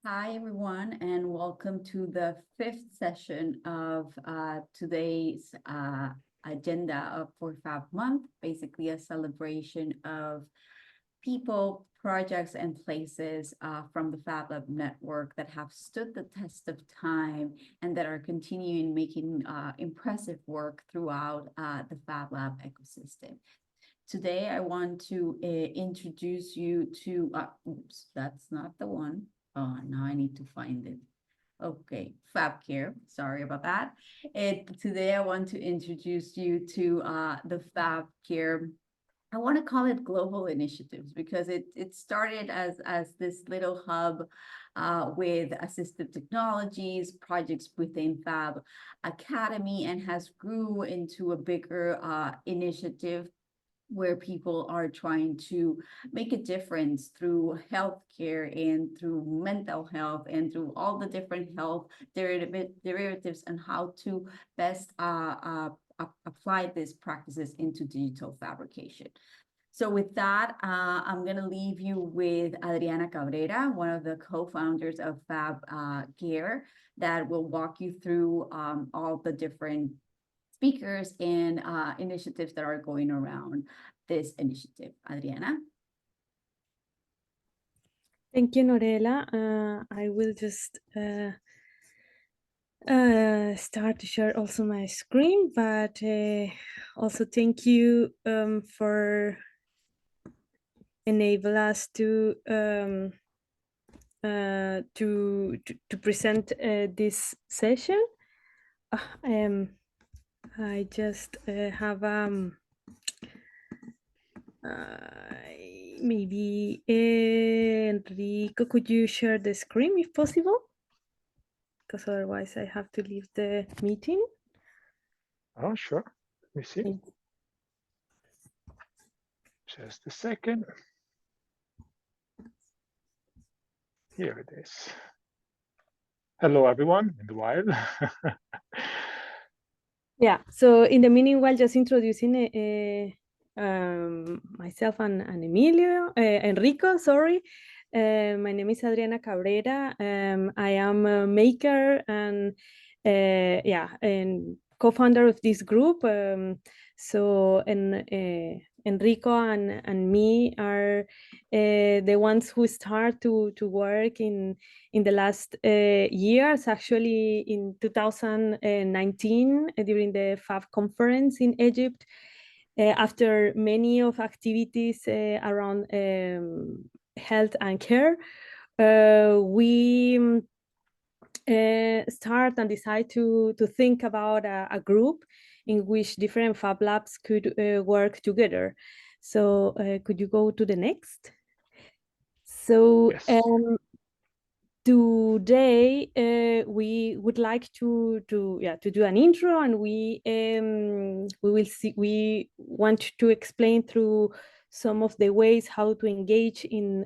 Hi, everyone, and welcome to the fifth session of today's agenda for Fab Month, basically a celebration of people, projects, and places from the Fab Lab Network that have stood the test of time and that are continuing making impressive work throughout the Fab Lab ecosystem. Today, I want to introduce you to, oops, that's not the one. Oh, now I need to find it. Okay, Fab Care, sorry about that. Today I want to introduce you to the Fab Care. I want to call it global initiatives because it started as this little hub with assistive technologies, projects within Fab Academy, and has grew into a bigger initiative where people are trying to make a difference through healthcare and through mental health and through all the different health derivatives and how to best apply these practices into digital fabrication. So with that, I'm going to leave you with Adriana Cabrera, one of the co-founders of Fab Care, that will walk you through all the different speakers and initiatives that are going around this initiative. Adriana? Thank you, Norela. I will just start to share also my screen, but also thank you for enable us to present this session. I just have maybe Enrico, could you share the screen if possible? Because otherwise I have to leave the meeting. Oh, sure. Let me see. Just a second. Here it is. Hello, everyone, in the wild. Yeah, so in the meanwhile, just introducing myself and Emilio, Enrico, sorry. My name is Adriana Cabrera. I am a maker and and co-founder of this group. Enrico and me are the ones who start to work in the last years, actually in 2019 during the FAB conference in Egypt. After many of activities around health and care, we start and decide to think about a group in which different Fab Labs could work together. So could you go to the next? So yes. Today we would like to do an intro, and we want to explain through some of the ways how to engage in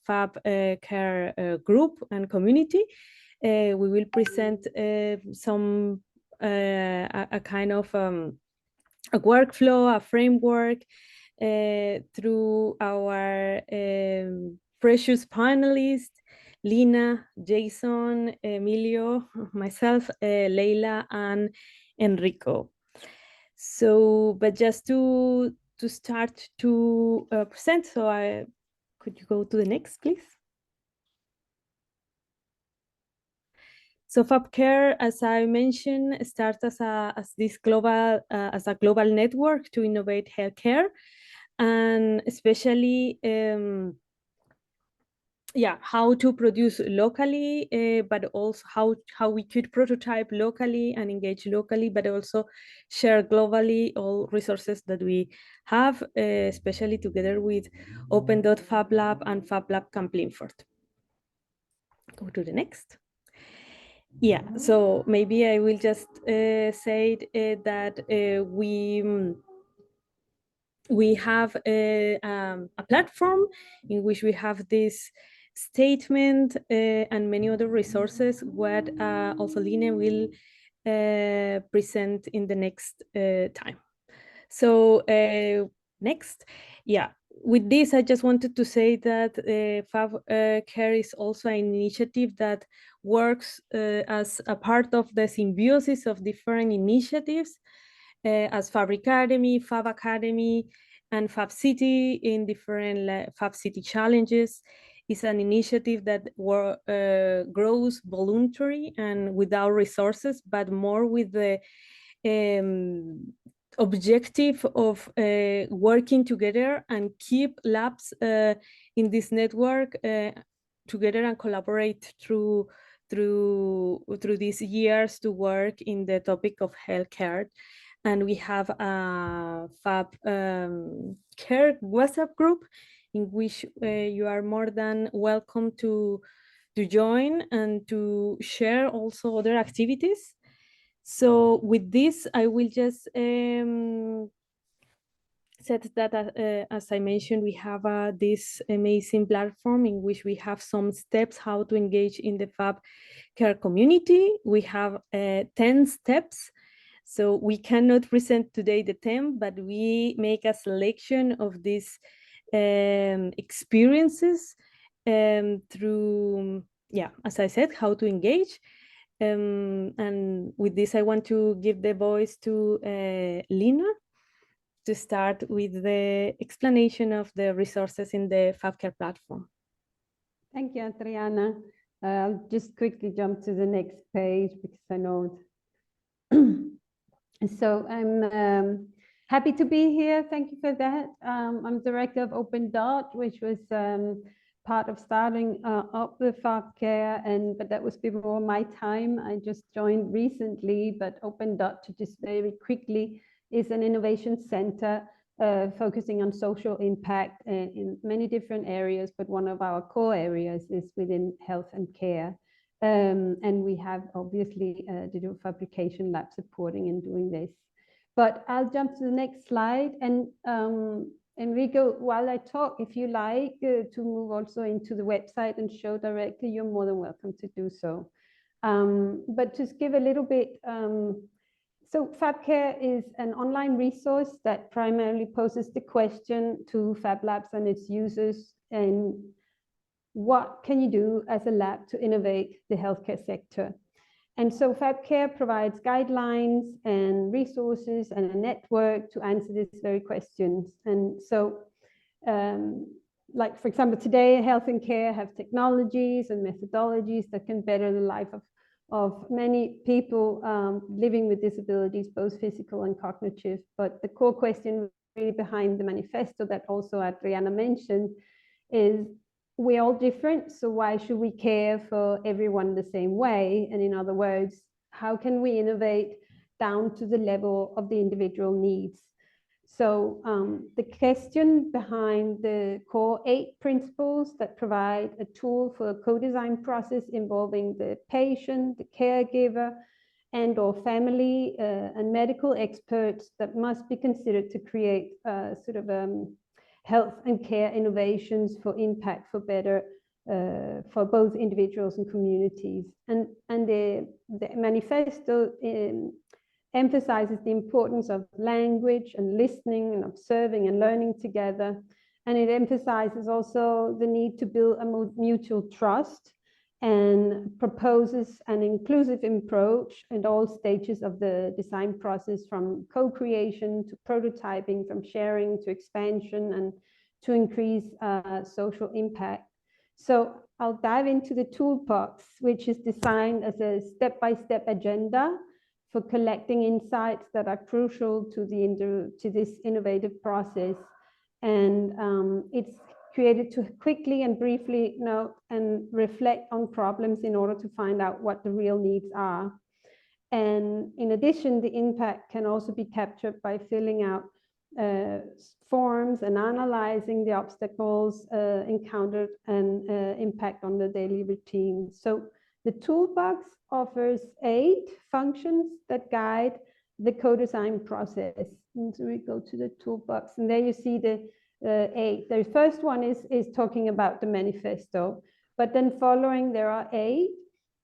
Fab Care group and community. We will present some a kind of a workflow, a framework through our precious panelists, Lina, Jason, Emilio, myself, Leila, and Enrico. So, but just to start to present, so could you go to the next, please? So Fab Care, as I mentioned, starts as a global network to innovate healthcare, and especially how to produce locally, but also how we could prototype locally and engage locally, but also share globally all resources that we have, especially together with Open.Fab Lab and Fab Lab Camp Linford. Go to the next. Yeah, so maybe I will just say that we have a platform in which we have this statement and many other resources, what also Lina will present in the next time. So next, with this, I just wanted to say that Fab Care is also an initiative that works as a part of the symbiosis of different initiatives, as Fab Academy, Fab Academy, and Fab City in different Fab City challenges. It's an initiative that grows voluntary and without resources, but more with the objective of working together and keep labs in this network together and collaborate through these years to work in the topic of healthcare. And we have a Fab Care WhatsApp group in which you are more than welcome to join and to share also other activities. So with this, I will just said that, as I mentioned, we have this amazing platform in which we have some steps how to engage in the Fab Care community. We have 10 steps. So we cannot present today the 10, but we make a selection of these experiences through, as I said, how to engage. And with this, I want to give the voice to Lina to start with the explanation of the resources in the Fab Care platform. Thank you, Adriana. I'll just quickly jump to the next page because I know so I'm happy to be here. Thank you for that. I'm director of Open Dot, which was part of starting up the Fab Care, but that was before my time. I just joined recently, but Open Dot, to just very quickly, is an innovation center focusing on social impact in many different areas, but one of our core areas is within health and care. And we have obviously digital fabrication lab supporting and doing this. But I'll jump to the next slide. And Enrico, while I talk, if you like to move also into the website and show directly, you're more than welcome to do so. But just give a little bit. So Fab Care is an online resource that primarily poses the question to Fab Labs and its users, and what can you do as a lab to innovate the healthcare sector? And so Fab Care provides guidelines and resources and a network to answer these very questions. And so, like for example, today, health and care have technologies and methodologies that can better the life of many people living with disabilities, both physical and cognitive. But the core question really behind the manifesto that also Adriana mentioned is, we're all different, so why should we care for everyone the same way? And in other words, how can we innovate down to the level of the individual needs? So the question behind the core 8 principles that provide a tool for a co-design process involving the patient, the caregiver, and or family and medical experts that must be considered to create sort of health and care innovations for impact for better for both individuals and communities. And the manifesto emphasizes the importance of language and listening and observing and learning together. And it emphasizes also the need to build a mutual trust and proposes an inclusive approach at all stages of the design process, from co-creation to prototyping, from sharing to expansion, and to increase social impact. So I'll dive into the toolbox, which is designed as a step-by-step agenda for collecting insights that are crucial to this innovative process. And it's created to quickly and briefly note and reflect on problems in order to find out what the real needs are. And in addition, the impact can also be captured by filling out forms and analyzing the obstacles encountered and impact on the daily routine. So the toolbox offers 8 functions that guide the co-design process. And so we go to the toolbox, and there you see the 8. The first one is talking about the manifesto, but then following there are 8.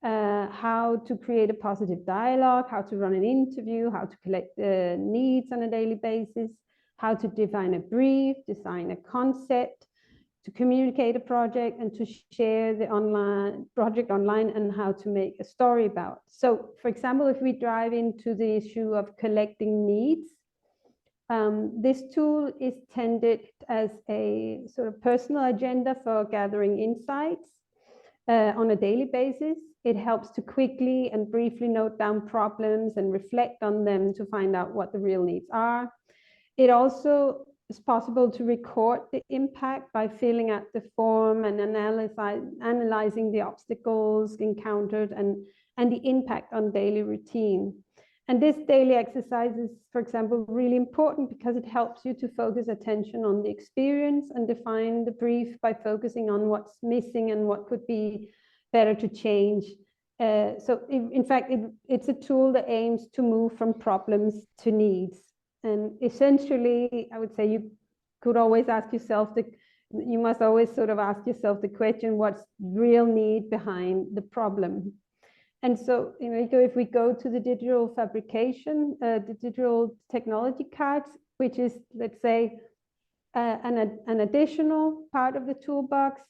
How to create a positive dialogue, how to run an interview, how to collect needs on a daily basis, how to define a brief, design a concept, to communicate a project, and to share the project online, and how to make a story about. So, for example, if we dive into the issue of collecting needs, this tool is intended as a sort of personal agenda for gathering insights on a daily basis. It helps to quickly and briefly note down problems and reflect on them to find out what the real needs are. It also is possible to record the impact by filling out the form and analyzing the obstacles encountered and the impact on daily routine. And this daily exercise is, for example, really important because it helps you to focus attention on the experience and define the brief by focusing on what's missing and what could be better to change. In fact, it's a tool that aims to move from problems to needs. And essentially, I would say you could always ask yourself, you must always sort of ask yourself the question, what's real need behind the problem? And so, if we go to the digital fabrication, the digital technology cards, which is, let's say, an additional part of the toolbox,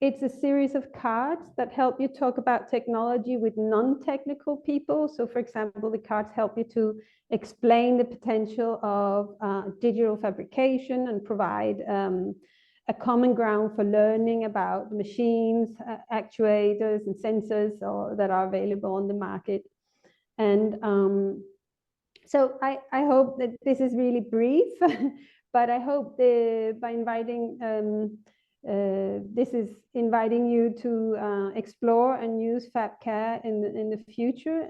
it's a series of cards that help you talk about technology with non-technical people. So, for example, the cards help you to explain the potential of digital fabrication and provide a common ground for learning about machines, actuators, and sensors that are available on the market. And so I hope that this is really brief, but I hope by inviting, this is inviting you to explore and use Fab Care in the future.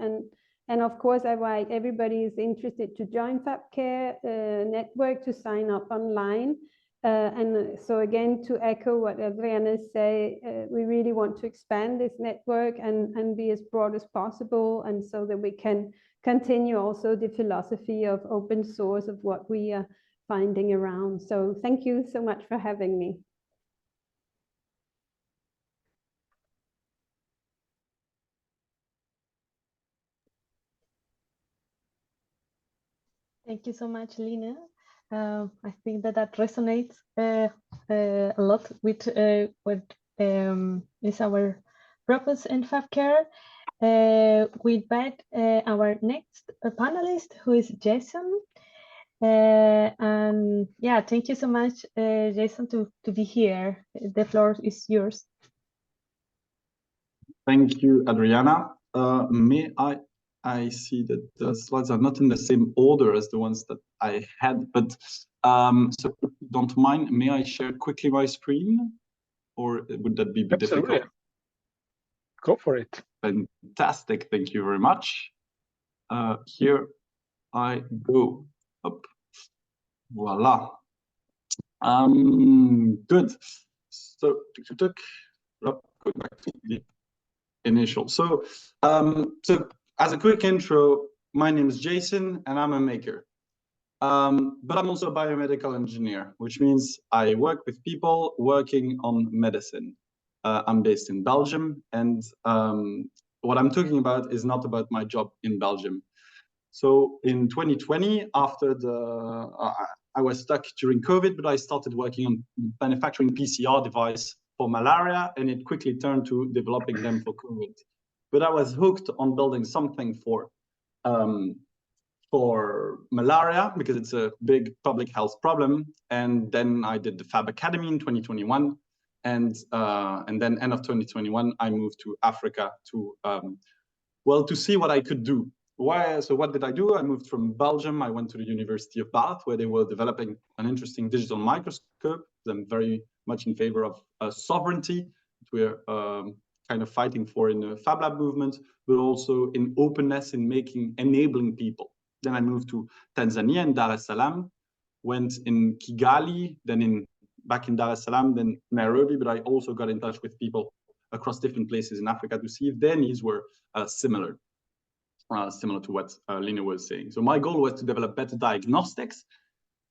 And of course, I invite everybody who's interested to join Fab Care network to sign up online. And so again, to echo what Adriana say, we really want to expand this network and be as broad as possible, and so that we can continue also the philosophy of open source of what we are finding around. So thank you so much for having me. Thank you so much, Lina. I think that resonates a lot with what is our purpose in Fab Care. We invite our next panelist, who is Jason. And yeah, thank you so much, Jason, to be here. The floor is yours. Thank you, Adriana. I see that the slides are not in the same order as the ones that I had, but so if you don't mind, may I share quickly my screen, or would that be difficult? Go for it. Fantastic, thank you very much. Here I go up. Voila. Good. So go back to the initial. So as a quick intro, my name is Jason and I'm a maker. But I'm also a biomedical engineer, which means I work with people working on medicine. I'm based in Belgium, and what I'm talking about is not about my job in Belgium. So in 2020, after I was stuck during COVID, but I started working on manufacturing PCR device for malaria, and it quickly turned to developing them for COVID. But I was hooked on building something for malaria because it's a big public health problem. And then I did the Fab Academy in 2021, and then end of 2021, I moved to Africa to to see what I could do. So what did I do? I moved from Belgium. I went to the University of Bath, where they were developing an interesting digital microscope. I'm very much in favor of sovereignty, that we're kind of fighting for in the Fab Lab movement, but also in openness in enabling people. Then I moved to Tanzania in Dar es Salaam, went in Kigali, then back in Dar es Salaam, then Nairobi, but I also got in touch with people across different places in Africa to see if their needs were similar to what Lina was saying. So my goal was to develop better diagnostics,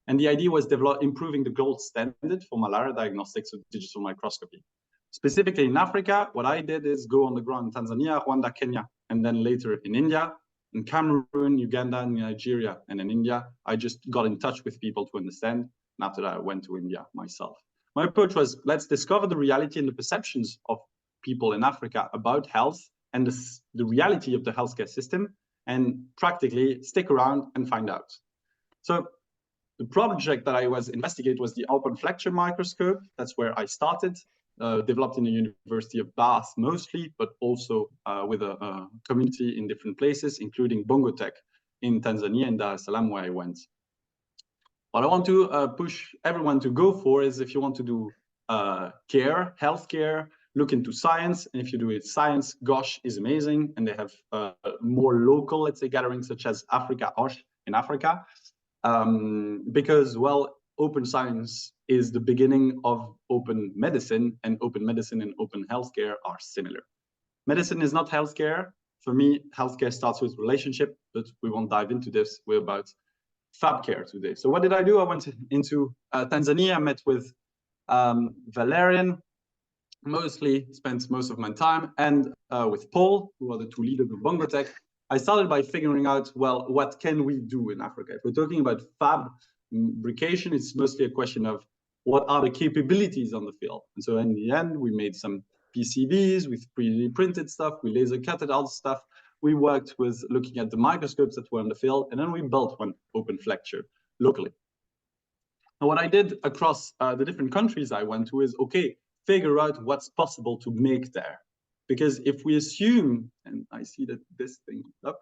and the idea was improving the gold standard for malaria diagnostics with digital microscopy. Specifically in Africa, what I did is go on the ground in Tanzania, Rwanda, Kenya, and then later in India in Cameroon, Uganda, Nigeria, and in India. I just got in touch with people to understand. And after that, I went to India myself. My approach was, let's discover the reality and the perceptions of people in Africa about health and the reality of the healthcare system, and practically stick around and find out. So the project that I was investigating was the open flexure microscope. That's where I started, developed in the University of Bath mostly, but also with a community in different places, including Bongo Tech in Tanzania and Dar es Salaam, where I went. What I want to push everyone to go for is, if you want to do healthcare, look into science. And if you do it science, GOSH is amazing. And they have more local, let's say, gatherings such as Africa OSH in Africa. Because, well, open science is the beginning of open medicine, and open medicine and open healthcare are similar. Medicine is not healthcare. For me, healthcare starts with relationship, but we won't dive into this. We're about Fab Care today. So what did I do? I went into Tanzania, met with Valerian, mostly spent most of my time, and with Paul, who are the two leaders of Bongo Tech. I started by figuring out, well, what can we do in Africa? If we're talking about fabrication, it's mostly a question of what are the capabilities on the field. And so in the end, we made some PCBs with 3D printed stuff, we laser cutted out stuff. We worked with looking at the microscopes that were in the field, and then we built one open flexure locally. And what I did across the different countries I went to is, okay, figure out what's possible to make there. Because if we assume, and I see that this thing up,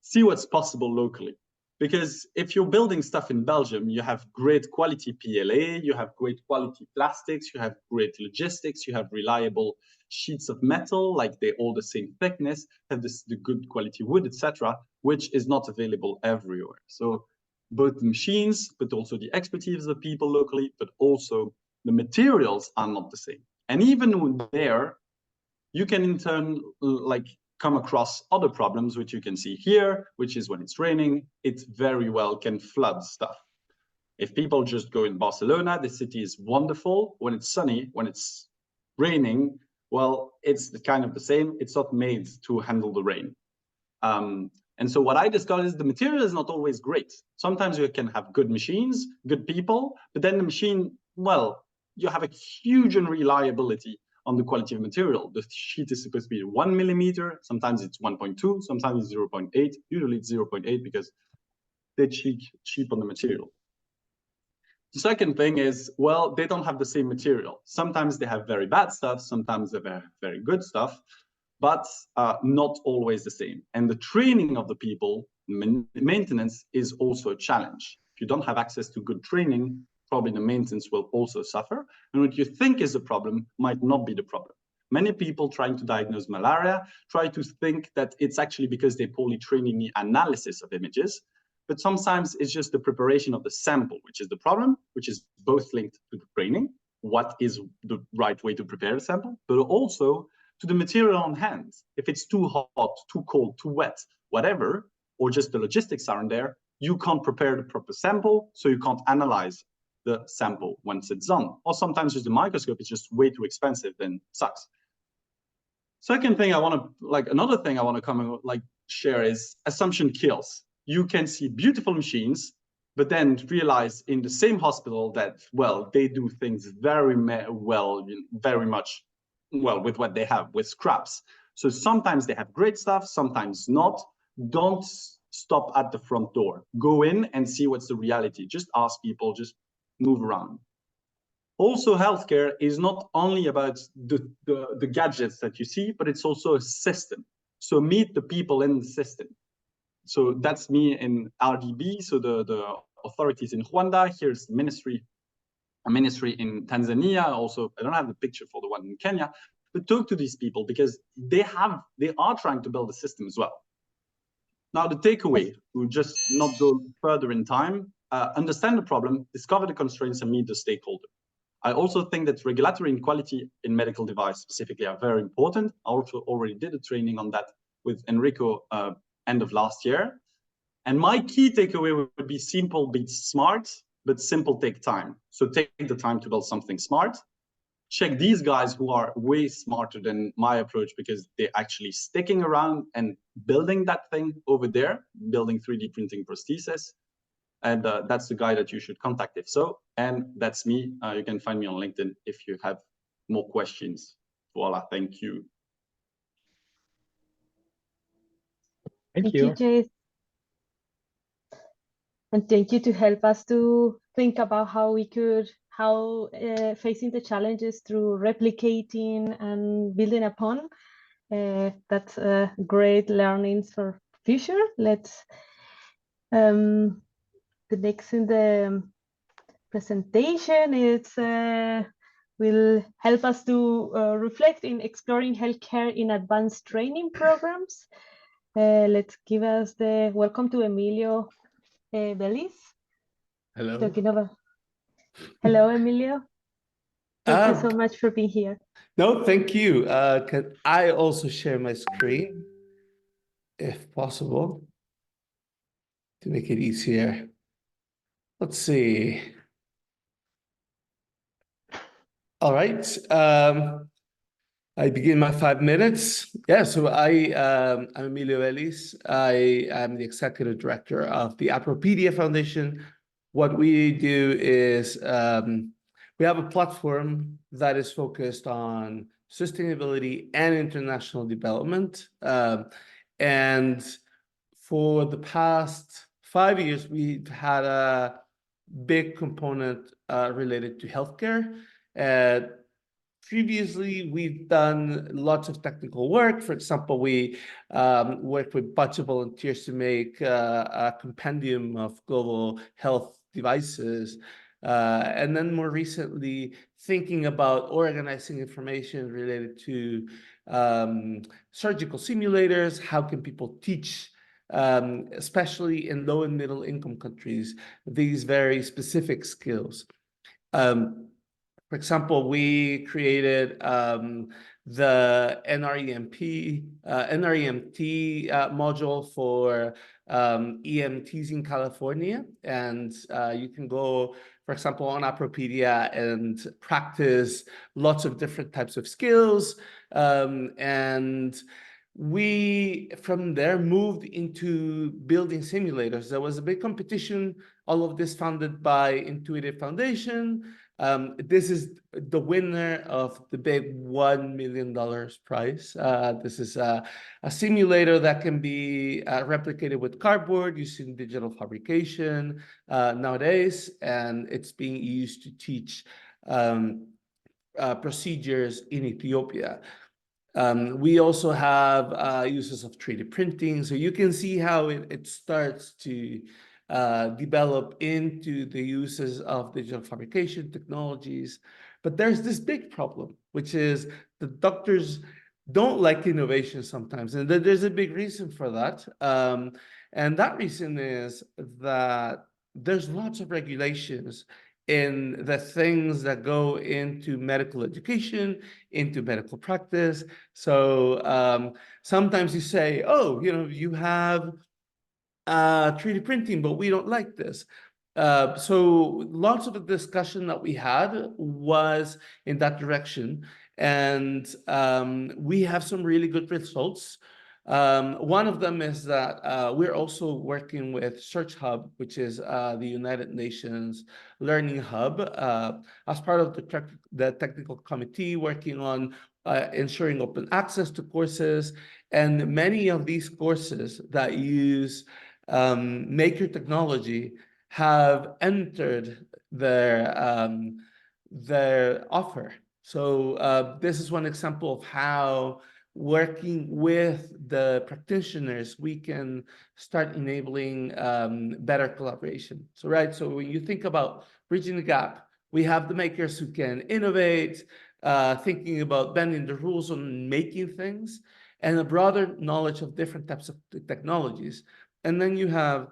see what's possible locally. Because if you're building stuff in Belgium, you have great quality PLA, you have great quality plastics, you have great logistics, you have reliable sheets of metal, like they're all the same thickness, have the good quality wood, etc., which is not available everywhere. So both the machines, but also the expertise of the people locally, but also the materials are not the same. And even there, you can in turn come across other problems, which you can see here, which is when it's raining, it very well can flood stuff. If people just go in Barcelona, the city is wonderful. When it's sunny, when it's raining, well, it's kind of the same. It's not made to handle the rain. And so what I discovered is the material is not always great. Sometimes you can have good machines, good people, but then the machine, well, you have a huge unreliability on the quality of material. The sheet is supposed to be 1 millimeter, sometimes it's 1.2, sometimes it's 0.8, usually it's 0.8 because they're cheap on the material. The second thing is, well, they don't have the same material. Sometimes they have very bad stuff, sometimes they have very good stuff, but not always the same. And the training of the people, maintenance is also a challenge. If you don't have access to good training, probably the maintenance will also suffer. And what you think is the problem might not be the problem. Many people trying to diagnose malaria try to think that it's actually because they're poorly trained in the analysis of images, but sometimes it's just the preparation of the sample, which is the problem, which is both linked to the training, what is the right way to prepare a sample, but also to the material on hand. If it's too hot, too cold, too wet, whatever, or just the logistics aren't there, you can't prepare the proper sample, so you can't analyze the sample once it's done. Or sometimes just the microscope is just way too expensive and sucks. Second thing I want to, another thing I want to come and share is assumption kills. You can see beautiful machines, but then realize in the same hospital that, well, they do things very well, very much well with what they have, with scraps. So sometimes they have great stuff, sometimes not. Don't stop at the front door. Go in and see what's the reality. Just ask people, just move around. Also, healthcare is not only about the gadgets that you see, but it's also a system. So meet the people in the system. So that's me in RDB, so the authorities in Rwanda. Here's the ministry, a ministry in Tanzania. Also, I don't have the picture for the one in Kenya, but talk to these people because they are trying to build a system as well. Now, the takeaway, we'll just not go further in time, understand the problem, discover the constraints, and meet the stakeholder. I also think that regulatory and quality in medical device specifically are very important. I also already did a training on that with Enrico end of last year. And my key takeaway would be simple beats smart, but simple take time. So take the time to build something smart. check these guys who are way smarter than my approach because they're actually sticking around and building that thing over there, building 3D printing prosthesis. And that's the guy that you should contact if so. And that's me. You can find me on LinkedIn if you have more questions. Voila, thank you. Thank you, you. Jay. And thank you to help us to think about how we could, facing the challenges through replicating and building upon. That's great learnings for future. Let's, the next in the presentation is, will help us to reflect in exploring healthcare in advanced training programs. Let's give us the welcome to Emilio Velis. Hello. Talking about. Hello, Emilio. Thank you so much for being here. No, thank you. Can I also share my screen, if possible, to make it easier? Let's see. All right. I begin my 5 minutes. Yeah, so I'm Emilio Velis. I am the executive director of the Appropedia Foundation. What we do is we have a platform that is focused on sustainability and international development. And for the past 5 years, we've had a big component related to healthcare. Previously, we've done lots of technical work. For example, we worked with a bunch of volunteers to make a compendium of global health devices. And then more recently, thinking about organizing information related to surgical simulators. How can people teach, especially in low and middle income countries, these very specific skills? For example, we created the NREMT module for EMTs in California. And you can go, for example, on Appropedia and practice lots of different types of skills. And we, from there, moved into building simulators. There was a big competition, all of this funded by Intuitive Foundation. This is the winner of the big $1 million prize. This is a simulator that can be replicated with cardboard using digital fabrication nowadays, and it's being used to teach procedures in Ethiopia. We also have uses of 3D printing, so you can see how it starts to develop into the uses of digital fabrication technologies. But there's this big problem, which is the doctors don't like innovation sometimes, and there's a big reason for that. And that reason is that there's lots of regulations in the things that go into medical education, into medical practice. So sometimes you say, oh, you have 3D printing, but we don't like this. So lots of the discussion that we had was in that direction. And we have some really good results. One of them is that we're also working with Search Hub, which is the United Nations Learning Hub, as part of the technical committee working on ensuring open access to courses. And many of these courses that use maker technology have entered their offer. So this is one example of how working with the practitioners, we can start enabling better collaboration. So when you think about bridging the gap, we have the makers who can innovate, thinking about bending the rules on making things, and a broader knowledge of different types of technologies. And then you have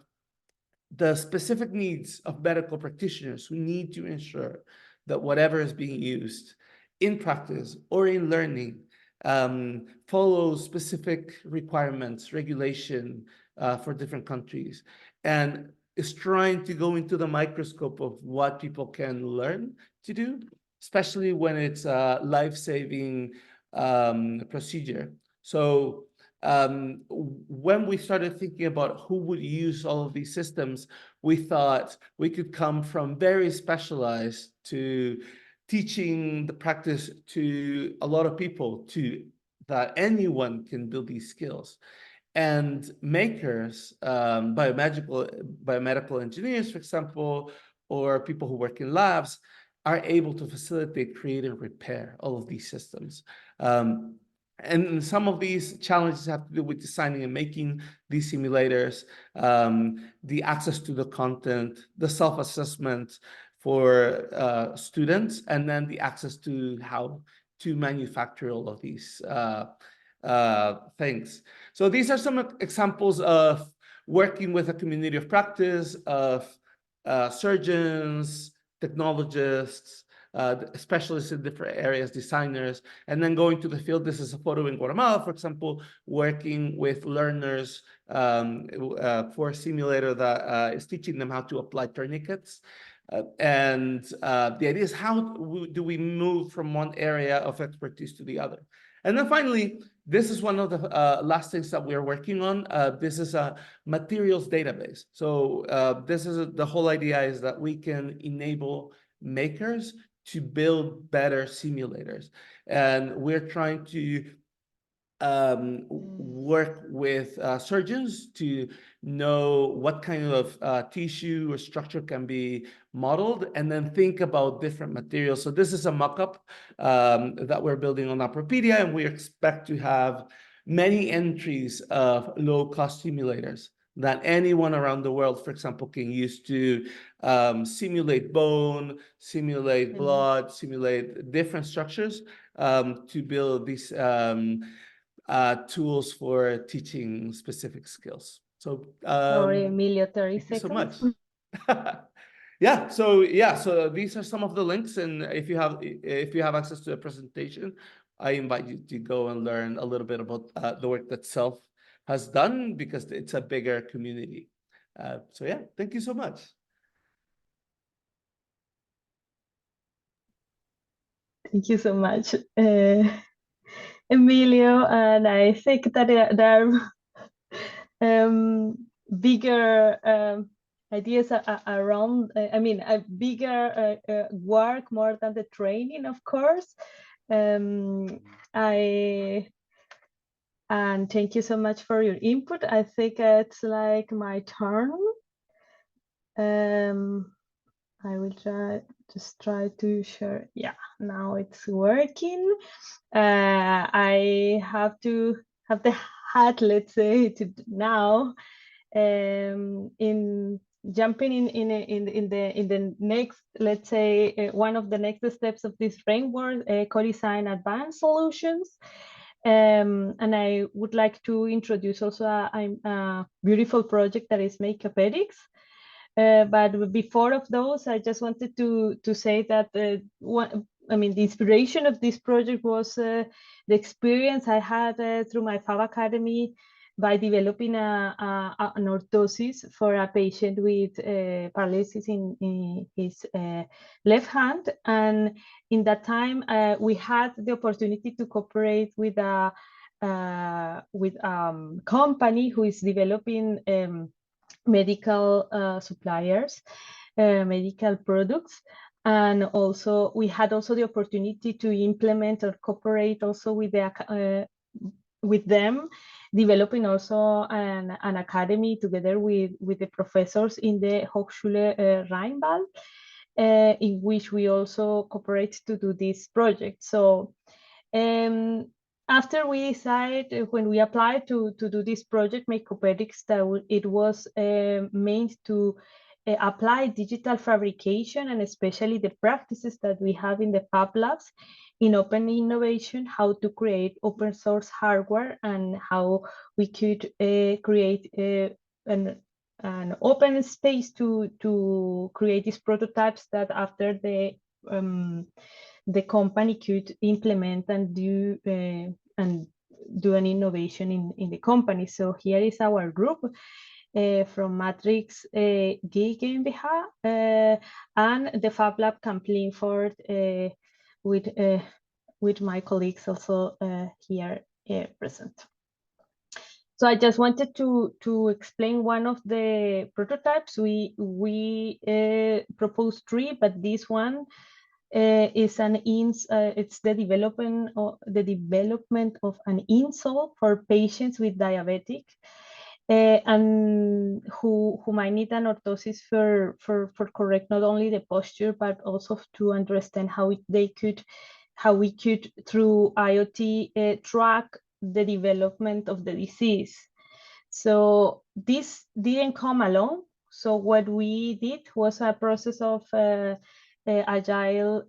the specific needs of medical practitioners who need to ensure that whatever is being used in practice or in learning follows specific requirements, regulation for different countries, and is trying to go into the microscope of what people can learn to do. especially when it's a life-saving procedure. So when we started thinking about who would use all of these systems, we thought we could come from very specialized to teaching the practice to a lot of people, to that anyone can build these skills. And makers, biomedical engineers, for example, or people who work in labs, are able to facilitate, create, and repair all of these systems. And some of these challenges have to do with designing and making these simulators, the access to the content, the self-assessment for students, and then the access to how to manufacture all of these things. So these are some examples of working with a community of practice, of surgeons, technologists, specialists in different areas, designers, and then going to the field. This is a photo in Guatemala, for example, working with learners for a simulator that is teaching them how to apply tourniquets. And the idea is, how do we move from one area of expertise to the other? And then finally, this is one of the last things that we're working on. This is a materials database. So this is the whole idea, is that we can enable makers to build better simulators. And we're trying to work with surgeons to know what kind of tissue or structure can be modeled, and then think about different materials. So this is a mock-up that we're building on Appropedia, and we expect to have many entries of low-cost simulators that anyone around the world, for example, can use to simulate bone, simulate blood, simulate different structures to build these tools for teaching specific skills. So sorry, Emilio, 30 thank you seconds. so much. So these are some of the links, and if you have access to a presentation, I invite you to go and learn a little bit about the work that Self has done, because it's a bigger community. So yeah, thank you so much. Thank you so much, Emilio. And I think that there are bigger ideas around, I mean, a bigger work more than the training, of course. And thank you so much for your input. I think it's like my turn. I will try to share. Yeah, now it's working. I have to have the hat, let's say, to now. In jumping in the next, let's say, one of the next steps of this framework, co-design advanced solutions. And I would like to introduce also a beautiful project that is Makeupedia. But before of those, I just wanted to say that the inspiration of this project was the experience I had through my FAB Academy by developing an orthosis for a patient with paralysis in his left hand. And in that time, we had the opportunity to cooperate with a company who is developing medical suppliers, medical products. And also we had the opportunity to implement or cooperate also with them, developing also an academy together with the professors in the Hochschule Rheinwald, in which we also cooperate to do this project. So after we decided, when we applied to do this project, Makeupedia, that it was meant to apply digital fabrication, and especially the practices that we have in the Fab Labs in open innovation, how to create open source hardware, and how we could create an open space to create these prototypes that after the company could implement and do an innovation in the company. So here is our group from Matrix GmbH and the Fab Lab Kamp Lindford with my colleagues also here present. So I just wanted to explain one of the prototypes. We proposed 3, but this one is it's the development of an insole for patients with diabetic and who might need an orthosis for correct not only the posture but also to understand how we could through IoT track the development of the disease. So this didn't come alone. So what we did was a process of agile,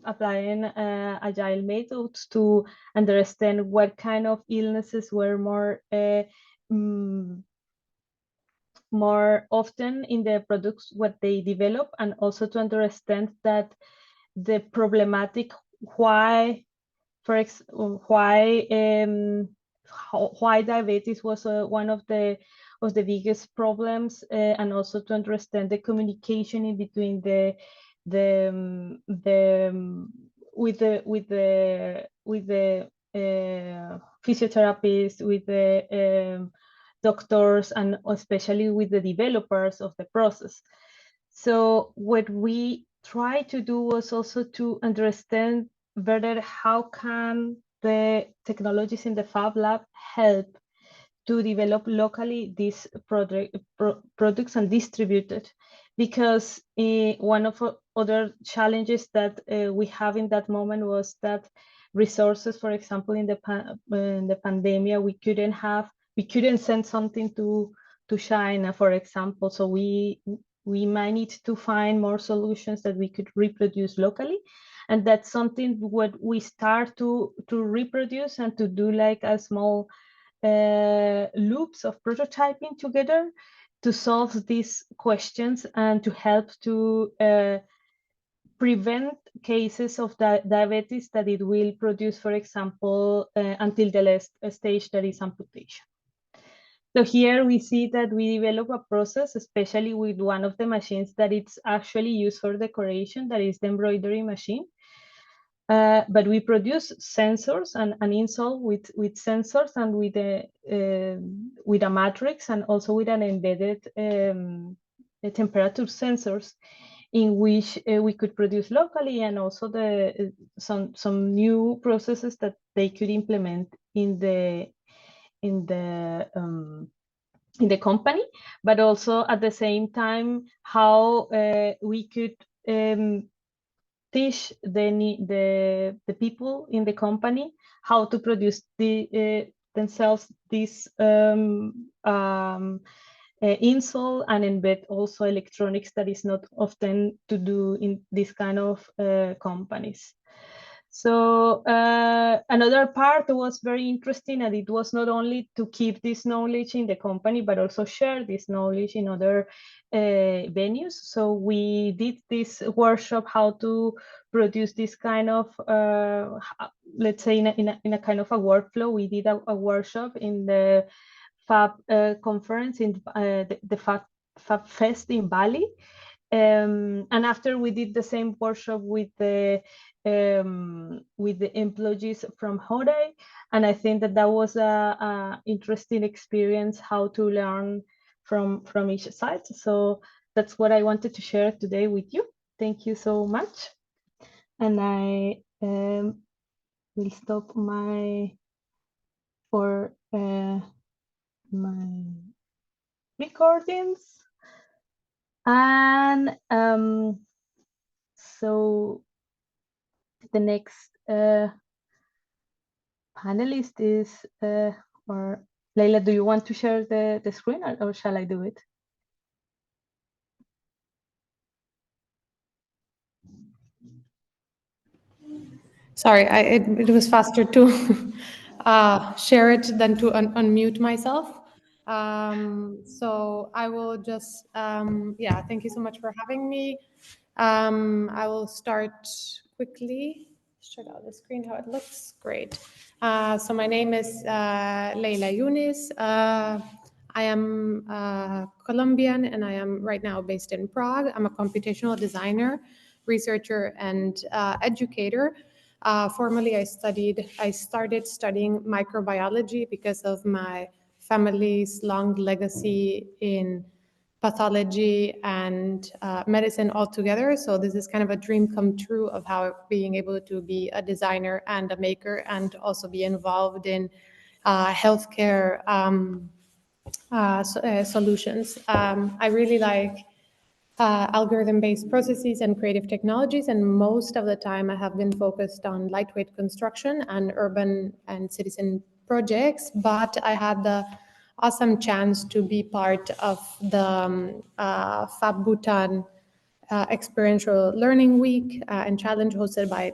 applying agile methods to understand what kind of illnesses were more often in the products what they develop, and also to understand that the problematic why diabetes was one of the biggest problems, and also to understand the communication in between with the physiotherapists, with the doctors, and especially with the developers of the process. So what we try to do was also to understand better how can the technologies in the Fab Lab help to develop locally these products and distribute it. Because one of other challenges that we have in that moment was that resources, for example, in the pandemic, we couldn't send something to China, for example. So we might need to find more solutions that we could reproduce locally. And that's something what we start to reproduce and to do like a small loops of prototyping together to solve these questions and to help to prevent cases of diabetes that it will produce, for example, until the last stage that is amputation. So here we see that we develop a process, especially with one of the machines that it's actually used for decoration, that is the embroidery machine. But we produce sensors and an insole with sensors and with a matrix, and also with an embedded temperature sensors, in which we could produce locally, and also some new processes that they could implement in the company, but also at the same time how we could teach the people in the company how to produce themselves this insole, and embed also electronics that is not often to do in this kind of companies. So another part was very interesting, and it was not only to keep this knowledge in the company, but also share this knowledge in other venues. So we did this workshop how to produce this kind of, let's say in a kind of a workflow. We did a workshop in the Fab conference in the Fab Fest in Bali. And after we did the same workshop with the employees from Hodei, and I think that was a interesting experience how to learn from each side. So that's what I wanted to share today with you. Thank you so much, and I will stop my recordings. And so the next panelist is, or Leila, do you want to share the screen, or shall I do it? Sorry, it was faster to share it than to unmute myself. So I will just, yeah, thank you so much for having me. I will start quickly. Check out the screen, how it looks. Great. So my name is Leila Younis. I am Colombian, and I am right now based in Prague. I'm a computational designer. researcher and educator. Formerly, I started studying microbiology because of my family's long legacy in pathology and medicine altogether. So this is kind of a dream come true of how being able to be a designer and a maker and also be involved in healthcare solutions. I really like algorithm-based processes and creative technologies, and most of the time I have been focused on lightweight construction and urban and citizen projects, but I had the awesome chance to be part of the Fab Bhutan experiential learning week and challenge hosted by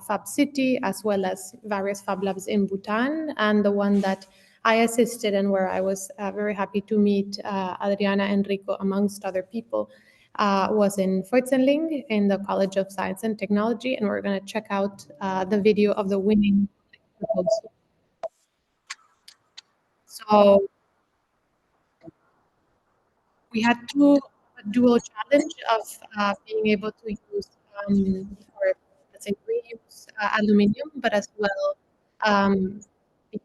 Fab City, as well as various Fab Labs in Bhutan, and the one that I assisted and where I was very happy to meet Adriana and Enrico, amongst other people, was in Voitsenling in the College of Science and Technology, and we're going to check out the video of the winning proposal. So we had a dual challenge of being able to use, or let's say reuse aluminium, but as well being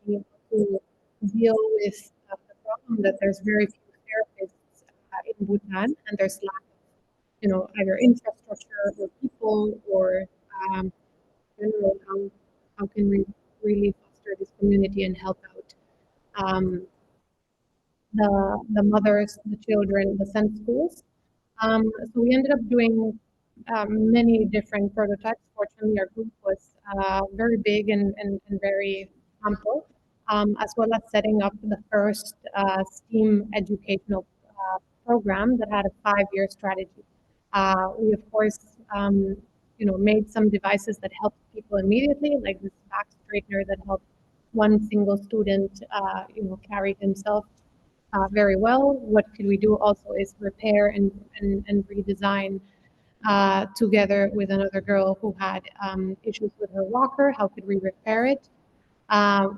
able to deal with the problem that there's very few therapists in Bhutan, and there's lack of, either infrastructure or people or general how can we really foster this community and help out the mothers, the children, the SEND schools. So we ended up doing many different prototypes. Fortunately, our group was very big and very ample, as well as setting up the first STEAM educational program that had a 5-year strategy. We, of course, made some devices that helped people immediately, like this back straightener that helped one single student, carry himself very well. What could we do also is repair and redesign together with another girl who had issues with her walker. How could we repair it?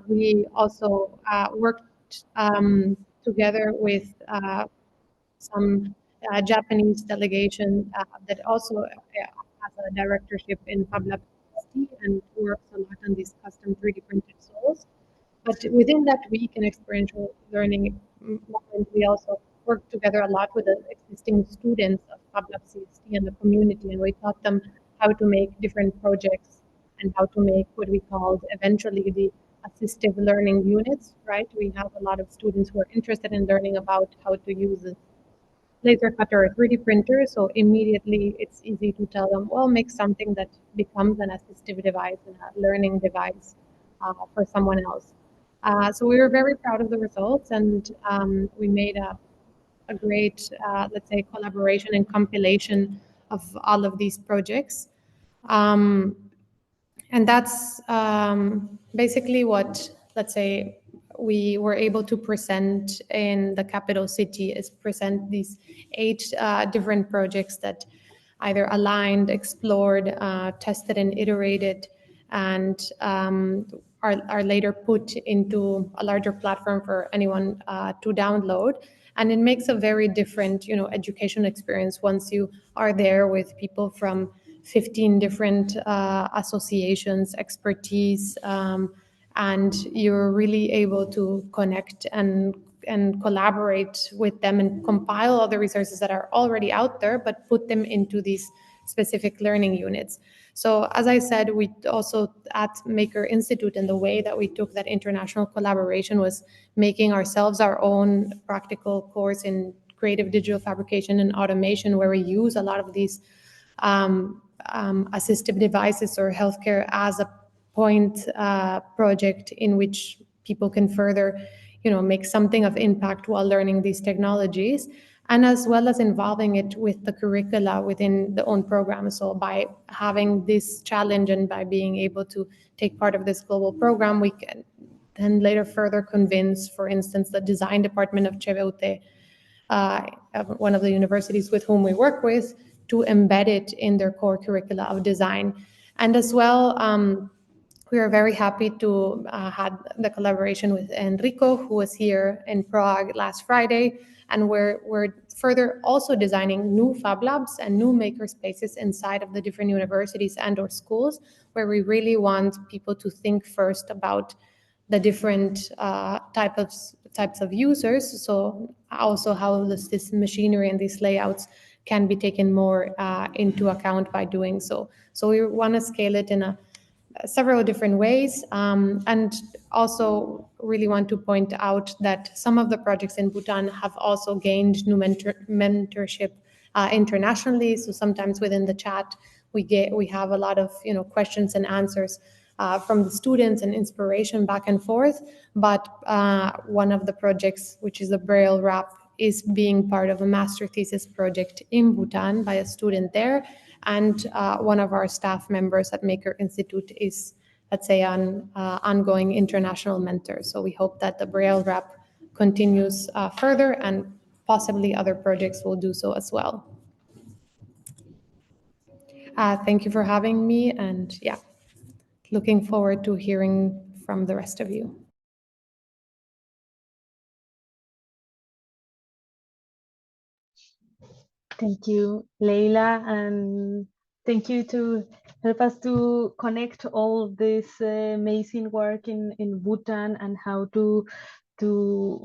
We also worked together with some Japanese delegation that also has a directorship in Fab Lab and works a lot on these custom 3D printed soles. But within that week in experiential learning moment, we also worked together a lot with the existing students of Fab Lab CST and the community, and we taught them how to make different projects and how to make what we called eventually the assistive learning units, right? We have a lot of students who are interested in learning about how to use a laser cutter or 3D printer, so immediately it's easy to tell them, well, make something that becomes an assistive device and a learning device for someone else. So we were very proud of the results, and we made a great, let's say, collaboration and compilation of all of these projects. And that's basically what, let's say, we were able to present in the capital city, is present these 8 different projects that either aligned, explored, tested and iterated, and are later put into a larger platform for anyone to download. And it makes a very different, education experience once you are there with people from 15 different associations, expertise, and you're really able to connect and collaborate with them and compile all the resources that are already out there, but put them into these specific learning units. So as I said, we also at Maker Institute, and the way that we took that international collaboration was making ourselves our own practical course in creative digital fabrication and automation, where we use a lot of these assistive devices or healthcare as a point project in which people can further, make something of impact while learning these technologies, and as well as involving it with the curricula within the own program. So by having this challenge and by being able to take part of this global program, we can then later further convince, for instance, the design department of CHEVEUTE, one of the universities with whom we work with, to embed it in their core curricula of design. And as well, we are very happy to had the collaboration with Enrico, who was here in Prague last Friday, And we're further also designing new Fab Labs and new maker spaces inside of the different universities and or schools, where we really want people to think first about the different types of users. So also how this machinery and these layouts can be taken more into account by doing so. So we want to scale it in several different ways, and also really want to point out that some of the projects in Bhutan have also gained new mentorship internationally. So sometimes within the chat we have a lot of questions and answers from the students and inspiration back and forth. But one of the projects, which is the Braille Wrap, is being part of a master thesis project in Bhutan by a student there. And one of our staff members at Maker Institute is, let's say, an ongoing international mentor. So we hope that the Braille Wrap continues further, and possibly other projects will do so as well. Thank you for having me, and yeah, looking forward to hearing from the rest of you. Thank you, Leila, and thank you to help us to connect all of this amazing work in Bhutan and how to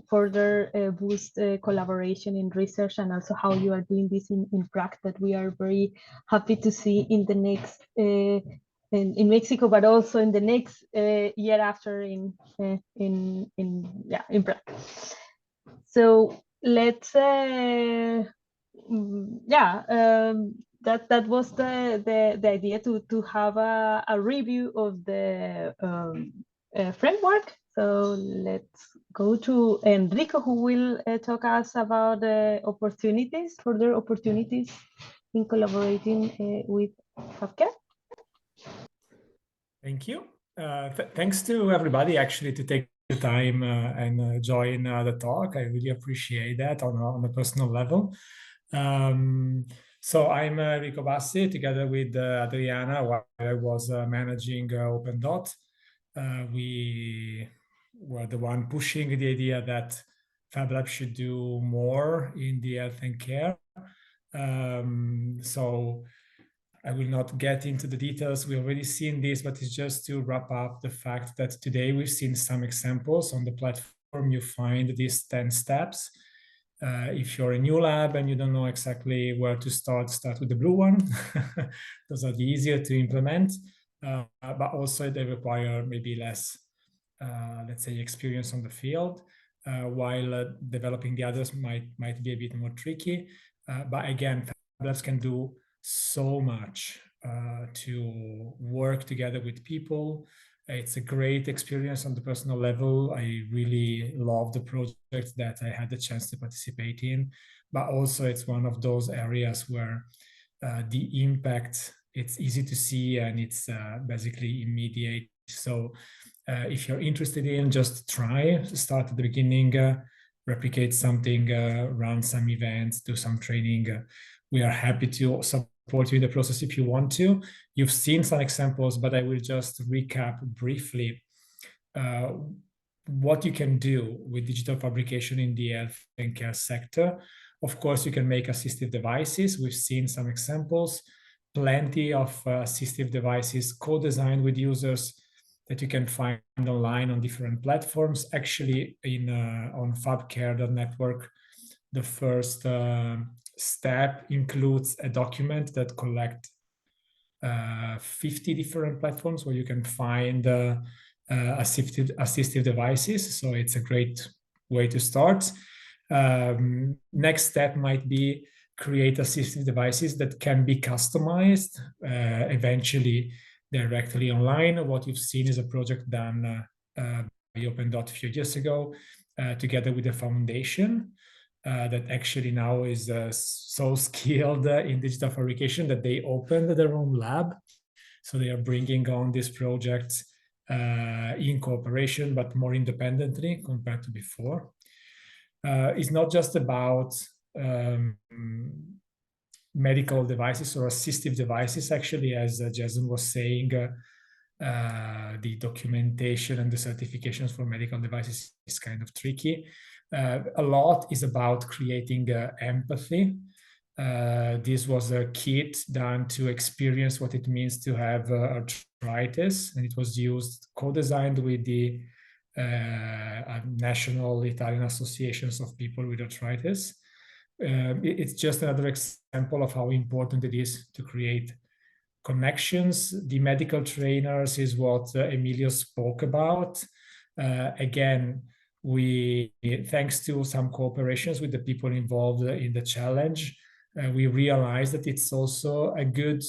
further boost collaboration in research, and also how you are doing this in practice, that we are very happy to see in the next in Mexico, but also in the next year after in practice. So let's that was the idea to have a review of the framework. So let's go to Enrico, who will talk us about further opportunities in collaborating with Fab Care. Thank you. Thanks to everybody actually to take the time and join the talk. I really appreciate that on a personal level. So I'm Enrico Bassi, together with Adriana, while I was managing Open Dot. We were the one pushing the idea that Fab Lab should do more in the health and care. So I will not get into the details. We've already seen this, but it's just to wrap up the fact that today we've seen some examples on the platform. You find these 10 steps. If you're a new lab and you don't know exactly where to start with the blue one. Those are the easier to implement, but also they require maybe less, let's say, experience on the field, while developing the others might be a bit more tricky. But again, Fab Labs can do so much to work together with people. It's a great experience on the personal level. I really love the project that I had the chance to participate in, but also it's one of those areas where the impact, it's easy to see and it's basically immediate. So if you're interested in, just try, start at the beginning, replicate something, run some events, do some training. We are happy to support you in the process if you want to. You've seen some examples, but I will just recap briefly what you can do with digital fabrication in the health and care sector. Of course, you can make assistive devices. We've seen some examples, plenty of assistive devices co-designed with users that you can find online on different platforms. Actually, on Fab Care Network, the first step includes a document that collects 50 different platforms where you can find assistive devices. So it's a great way to start. Next step might be create assistive devices that can be customized eventually directly online. What you've seen is a project done by Open Dot a few years ago together with the foundation. That actually now is so skilled in digital fabrication that they opened their own lab. So they are bringing on this project in cooperation, but more independently compared to before. It's not just about medical devices or assistive devices, actually, as Jason was saying. the documentation and the certifications for medical devices is kind of tricky. A lot is about creating empathy. This was a kit done to experience what it means to have arthritis, and it was used, co-designed with the National Italian Associations of People with Arthritis. It's just another example of how important it is to create connections. The medical trainers is what Emilio spoke about. Again, thanks to some cooperations with the people involved in the challenge, we realized that it's also a good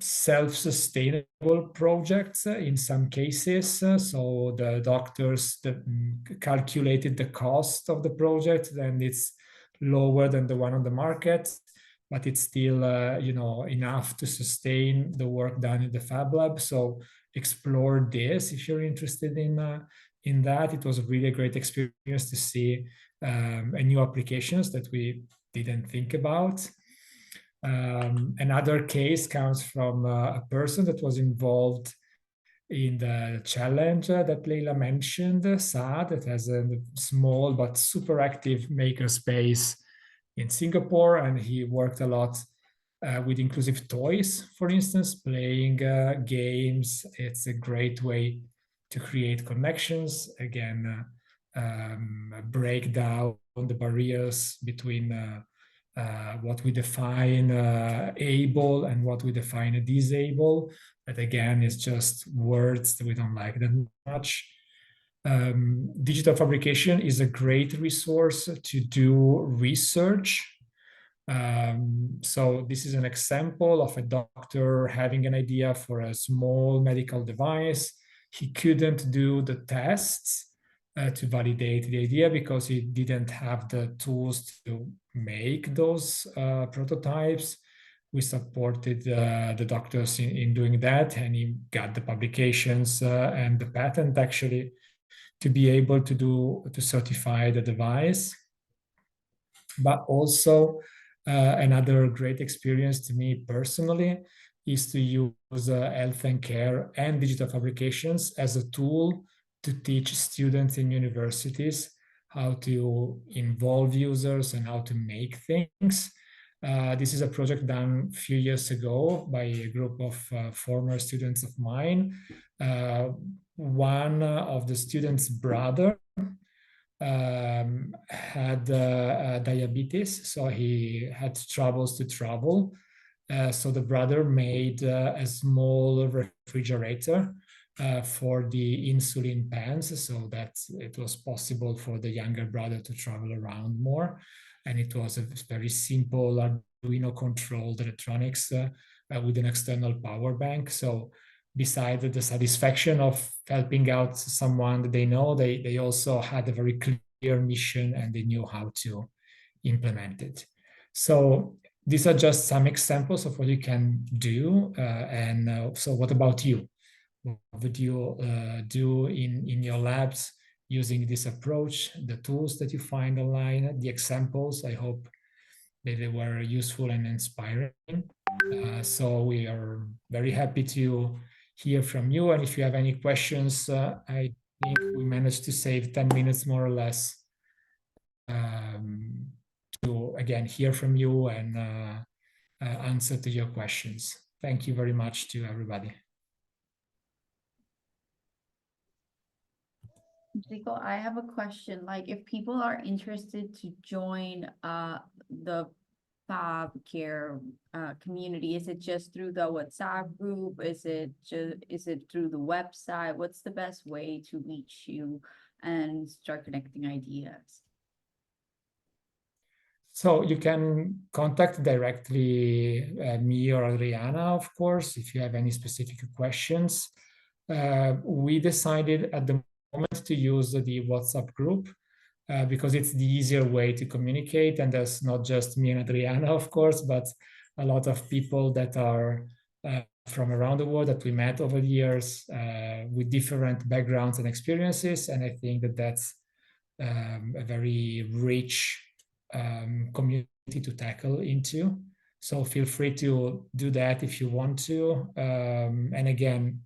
self-sustainable project in some cases. So the doctors calculated the cost of the project, and it's lower than the one on the market, but it's still enough to sustain the work done in the Fab Lab. So explore this if you're interested in that. It was really a great experience to see new applications that we didn't think about. Another case comes from a person that was involved in the challenge that Leila mentioned, Saad, that has a small but super active makerspace in Singapore, and he worked a lot with inclusive toys, for instance, playing games. It's a great way to create connections. Again, break down the barriers between what we define able and what we define disable. But again, it's just words that we don't like that much. Digital fabrication is a great resource to do research. So this is an example of a doctor having an idea for a small medical device. He couldn't do the tests to validate the idea because he didn't have the tools to make those prototypes. We supported the doctors in doing that, and he got the publications and the patent actually to be able to certify the device. But also another great experience to me personally is to use health and care and digital fabrications as a tool to teach students in universities how to involve users and how to make things. This is a project done a few years ago by a group of former students of mine. One of the students' brother had diabetes, so he had troubles to travel. So the brother made a small refrigerator for the insulin pens, so that it was possible for the younger brother to travel around more. And it was a very simple Arduino controlled electronics with an external power bank. So besides the satisfaction of helping out someone that they know, they also had a very clear mission and they knew how to implement it. So these are just some examples of what you can do. So what about you? What would you do in your labs using this approach, the tools that you find online, the examples? I hope that they were useful and inspiring. So we are very happy to hear from you. And if you have any questions, I think we managed to save 10 minutes more or less to, again, hear from you and answer to your questions. Thank you very much to everybody. Rico, I have a question. Like, if people are interested to join the Fab Care community, is it just through the WhatsApp group? Is it through the website? What's the best way to reach you and start connecting ideas? So you can contact directly me or Adriana, of course, if you have any specific questions. We decided at the moment to use the WhatsApp group because it's the easier way to communicate, and there's not just me and Adriana, of course, but a lot of people that are from around the world that we met over the years with different backgrounds and experiences, and I think that that's a very rich community to tackle into. So feel free to do that if you want to. And again,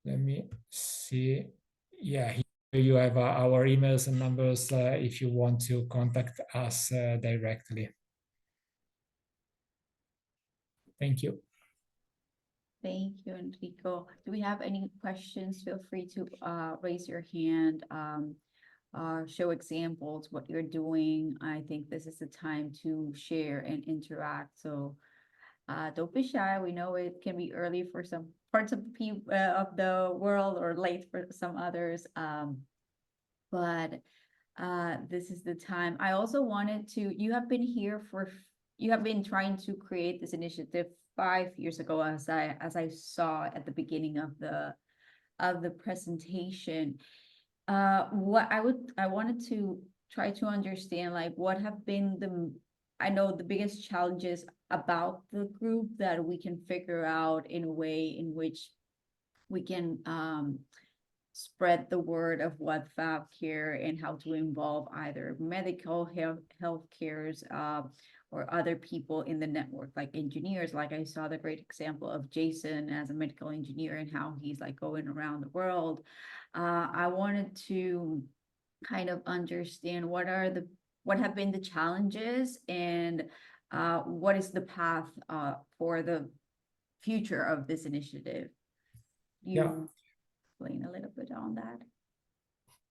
let me see. Yeah, here you have our emails and numbers if you want to contact us directly. Thank you. Thank you, Enrico. Do we have any questions? Feel free to raise your hand, show examples, what you're doing. I think this is the time to share and interact. So don't be shy. We know it can be early for some parts of the world or late for some others. But this is the time. I also wanted to, you have been trying to create this initiative 5 years ago, as I saw at the beginning of the presentation. I wanted to try to understand, like, what have been I know the biggest challenges about the group that we can figure out in a way in which we can spread the word of what Fab Care and how to involve either medical health cares or other people in the network, like engineers. Like I saw the great example of Jason as a medical engineer and how he's like going around the world. I wanted to kind of understand what have been the challenges and what is the path for the future of this initiative. You explain a little bit on that?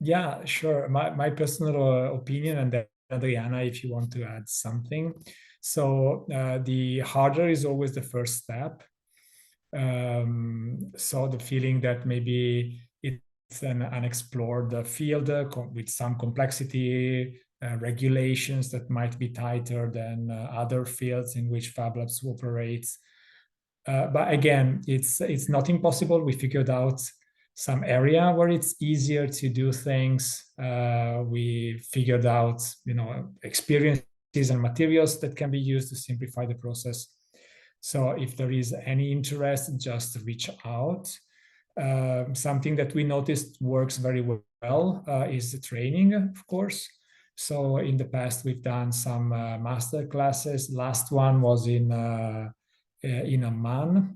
Yeah, sure. My personal opinion, and then Adriana, if you want to add something. So the harder is always the first step. So the feeling that maybe it's an unexplored field with some complexity, regulations that might be tighter than other fields in which Fab Labs operates. But again, it's not impossible. We figured out some area where it's easier to do things. We figured out, experiences and materials that can be used to simplify the process. So if there is any interest, just reach out. Something that we noticed works very well is the training, of course. So in the past, we've done some master classes. Last one was in Amman,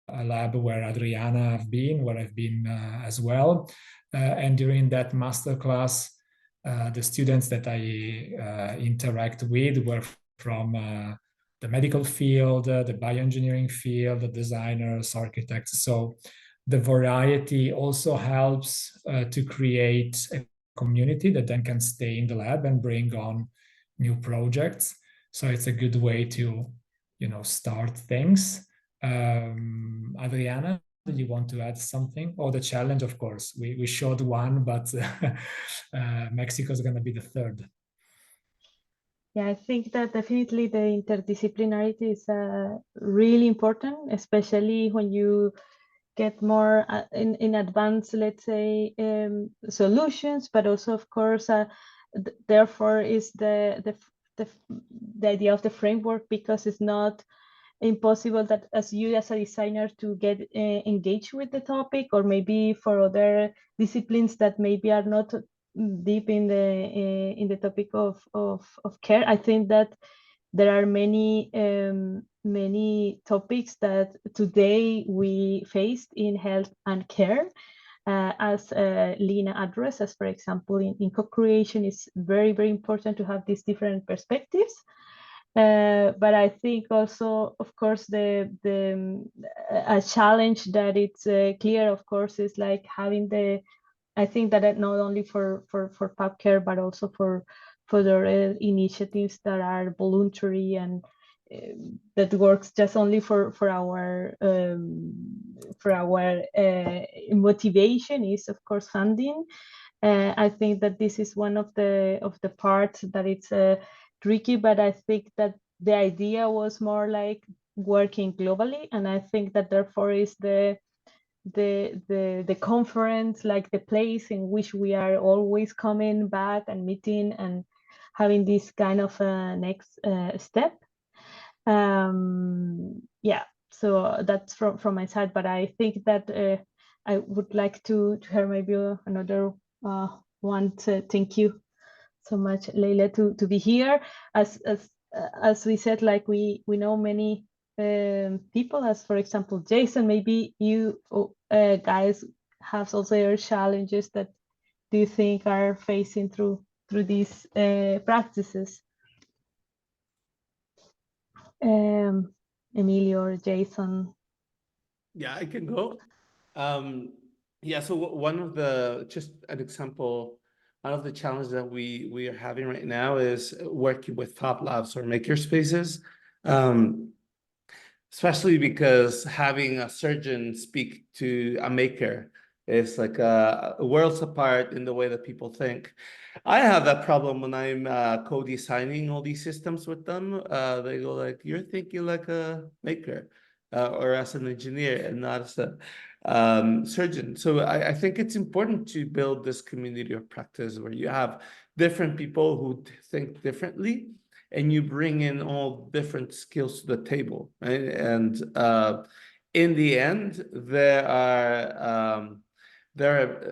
a lab where Adriana where I've been as well. And during that masterclass, the students that I interact with were from the medical field, the bioengineering field, the designers, architects. So the variety also helps to create a community that then can stay in the lab and bring on new projects. So it's a good way to start things. Adriana, do you want to add something? Or the challenge, of course. We showed one, but Mexico is going to be the third. Yeah, I think that definitely the interdisciplinarity is really important, especially when you get more in advance, let's say, solutions, but also, of course, therefore is the idea of the framework, because it's not impossible that as a designer to get engaged with the topic, or maybe for other disciplines that maybe are not deep in the topic of care. I think that there are many topics that today we faced in health and care, as Lina addressed, as for example in co-creation. It's very, very important to have these different perspectives. But I think also, of course, a challenge that it's clear, of course, is like having I think that not only for Fab Care, but also for the initiatives that are voluntary and that works just only for our motivation is, of course, funding. I think that this is one of the parts that it's tricky, but I think that the idea was more like working globally, and I think that therefore is the conference, like the place in which we are always coming back and meeting and having this kind of next step. Yeah, so that's from my side, but I think that I would like to hear maybe another one. Thank you so much, Leila, to be here. As as we said, like we know many people, as for example, Jason, maybe you guys have also your challenges that do you think are facing through these practices? Emilio or Jason? Yeah, I can go. Yeah, so one of the, just an example, one of the challenges that we are having right now is working with Fab Labs or maker spaces. Especially because having a surgeon speak to a maker is like worlds apart in the way that people think. I have that problem when I'm co-designing all these systems with them. They go like, "You're thinking like a maker or as an engineer and not as a surgeon." So I think it's important to build this community of practice where you have different people who think differently, and you bring in all different skills to the table, right? And in the end, there are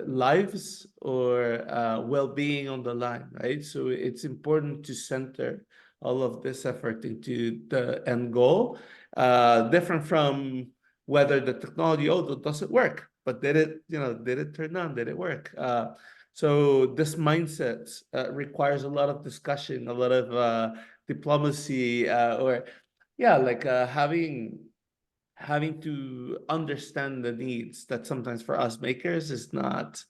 lives or well-being on the line, right? So it's important to center all of this effort into the end goal, different from whether the technology, does it work? But did it turn on? Did it work? So this mindset requires a lot of discussion, a lot of diplomacy, or yeah, like having to understand the needs that sometimes for us makers is not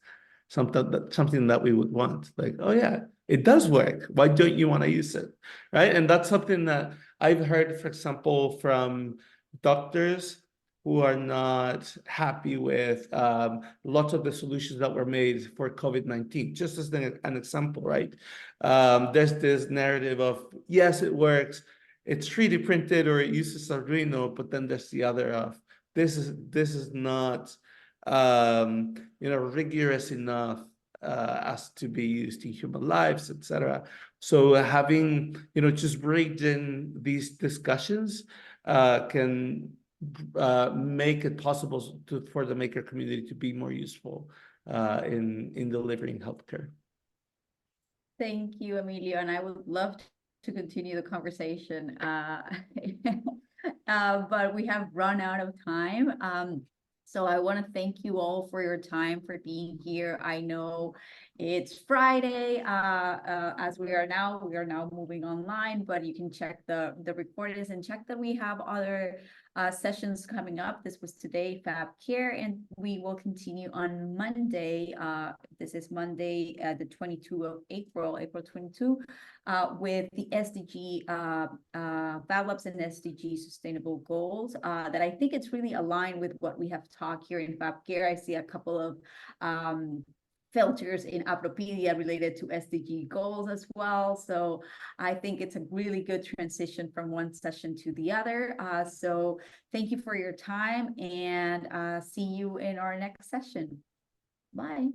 something that we would want. Like, oh yeah, it does work. Why don't you want to use it, right? And that's something that I've heard, for example, from doctors who are not happy with lots of the solutions that were made for COVID-19. Just as an example, right? There's this narrative of, yes, it works, it's 3D printed or it uses Arduino, but then there's the other of, this is not rigorous enough as to be used in human lives, etc. So having, just bring in these discussions can make it possible for the maker community to be more useful in delivering healthcare. Thank you, Emilio, and I would love to continue the conversation, but we have run out of time. So I want to thank you all for your time, for being here. I know it's Friday, as we are now moving online, but you can check the recordings and check that we have other sessions coming up. This was today, Fab Care, and we will continue on Monday. This is Monday, the 22 of April 22, with the SDG, Fab Labs and SDG sustainable goals, that I think it's really aligned with what we have talked here in Fab Care. I see a couple of filters in Appropedia related to SDG goals as well. So I think it's a really good transition from one session to the other. So thank you for your time, and see you in our next session. Bye.